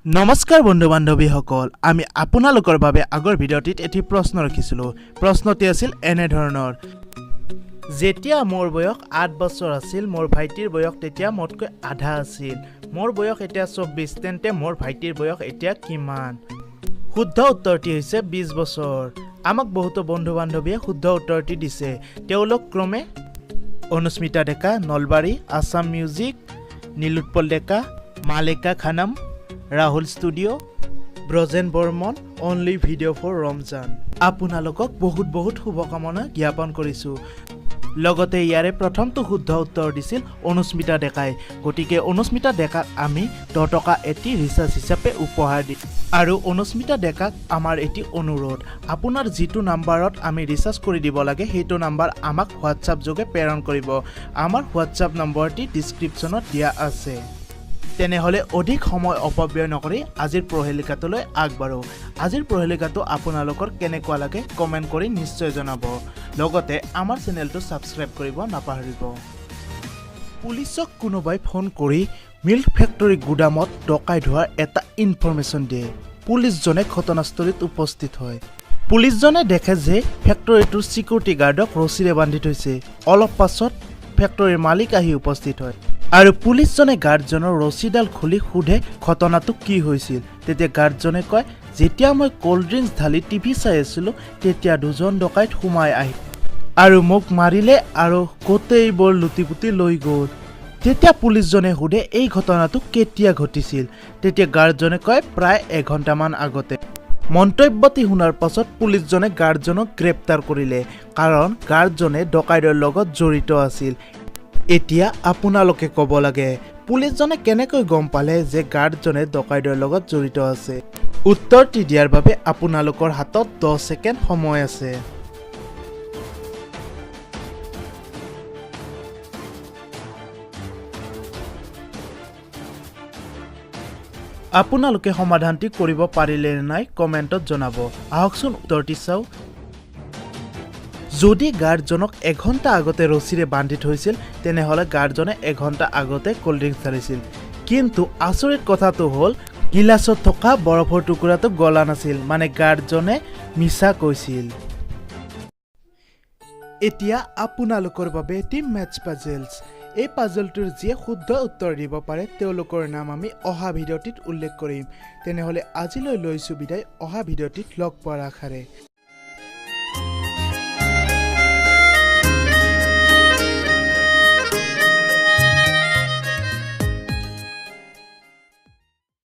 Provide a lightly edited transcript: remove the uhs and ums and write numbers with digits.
নমস্কাৰ বন্ধু বান্ধৱীসকল, আমি আপোনালোকৰ বাবে আগৰ ভিডিঅ'টিত এটি প্ৰশ্ন ৰাখিছিলোঁ। প্ৰশ্নটি আছিল এনে ধৰণৰ: যেতিয়া মোৰ বয়স 8 বছৰ আছিল, মোৰ ভাইটিৰ বয়স তেতিয়া মোতকৈ আধা আছিল। মোৰ বয়স এতিয়া 24, তেন্তে মোৰ ভাইটিৰ বয়স এতিয়া কিমান? শুদ্ধ উত্তৰটি হৈছে 20 বছৰ। আমাক বহুতো বন্ধু বান্ধৱীয়ে শুদ্ধ উত্তৰটি দিছে। তেওঁলোক ক্ৰমে Anusmita Deka, Nalbari, Assam music, Nilotpal Deka, Malika Khanam, Rahul studio', Brajen Barman, only video' for Ramzan. আপোনালোকক বহুত বহুত শুভকামনা জ্ঞাপন কৰিছোঁ। লগতে ইয়াৰে প্ৰথমটো শুদ্ধ উত্তৰ দিছিল অনুস্মিতা ডেকাই। গতিকে অনুস্মিতা ডেকাক আমি 10 টকা এটি ৰিচাৰ্জ হিচাপে উপহাৰ দিম। আৰু অনুস্মিতা ডেকাক আমাৰ এটি অনুৰোধ, আপোনাৰ যিটো নাম্বাৰত আমি ৰিচাৰ্জ কৰি দিব লাগে সেইটো নাম্বাৰ আমাক হোৱাটছআপ যোগে প্ৰেৰণ কৰিব। আমাৰ হোৱাটছআপ নম্বৰটি ডিছক্ৰিপশ্যনত দিয়া আছে। তেনেহ'লে অধিক সময় অপব্যয় নকৰি আজিৰ প্ৰহেলিকাটোলৈ আগবাঢ়ো। আজিৰ প্ৰহেলিকাটো আপোনালোকৰ কেনেকুৱা লাগে কমেণ্ট কৰি নিশ্চয় জনাব। লগতে আমাৰ চেনেলটো ছাবস্ক্ৰাইব কৰিব নাপাহৰিব। পুলিচক কোনোবাই ফোন কৰি মিল্ক ফেক্টৰী গুদামত ডকাইত হোৱাৰ এটা ইনফৰমেশ্যন দিয়ে। পুলিচজনে ঘটনাস্থলীত উপস্থিত হয়। পুলিচজনে দেখে যে ফেক্টৰীটোৰ চিকিউৰিটি গাৰ্ডক ৰছীৰে বান্ধি থৈছে। অলপ পাছত ফেক্টৰীৰ মালিক আহি উপস্থিত হয় আৰু পুলিচজনে গাৰ্ডজনৰ ৰছীডাল খুলি সোধে ঘটনাটো কি হৈছিল। তেতিয়া গাৰ্ডজনে কয়, যেতিয়া মই ক'ল্ড ড্ৰিংকছ ঢালি টিভি চাই আছিলোঁ তেতিয়া দুজন ডকাইত সোমাই আহি আৰু মোক মাৰিলে আৰু গোটেইবোৰ লুটি-পুটি লৈ গ'ল। তেতিয়া পুলিচজনে সোধে এই ঘটনাটো কেতিয়া ঘটিছিল। তেতিয়া গাৰ্ডজনে কয় প্ৰায় এঘণ্টামান আগতে। মন্তব্যটি শুনাৰ পাছত পুলিচজনে গাৰ্ডজনক গ্ৰেপ্তাৰ কৰিলে, কাৰণ গাৰ্ডজনে ডকাইতৰ লগত জড়িত আছিল। এতিয়া আপোনালোকে ক'ব লাগে, পুলিচজনে কেনেকৈ গম পালে যে গাৰ্ডজনে ডকাইতৰ লগত জড়িত আছে? উত্তৰটি দিয়াৰ বাবে আপোনালোকৰ হাতত 10 ছেকেণ্ড সময় আছে। আপোনালোকে সমাধানটি কৰিব পাৰিলে নাই কমেণ্টত জনাব। আহকচোন উত্তৰটি চাওঁ। যদি গাৰ্ডজনক এঘণ্টা আগতে ৰছীৰে বান্ধি থৈছিল, তেনেহ'লে গাৰ্ডজনে এঘণ্টা আগতে ক'ল্ড ড্ৰিংকছ ঢালিছিল। কিন্তু আচৰিত কথাটো হ'ল গিলাচত থকা বৰফৰ টুকুৰাটো গলা নাছিল, মানে গাৰ্ডজনে মিছা কৈছিল। এতিয়া আপোনালোকৰ বাবে এটি মেথছ পাজেলছ। এই পাজলটোৰ যিয়ে শুদ্ধ উত্তৰ দিব পাৰে তেওঁলোকৰ নাম আমি অহা ভিডিঅ'টিত উল্লেখ কৰিম। তেনেহ'লে আজিলৈ লৈছোঁ বিদায়, অহা ভিডিঅ'টিত লগ পোৱাৰ আশাৰে।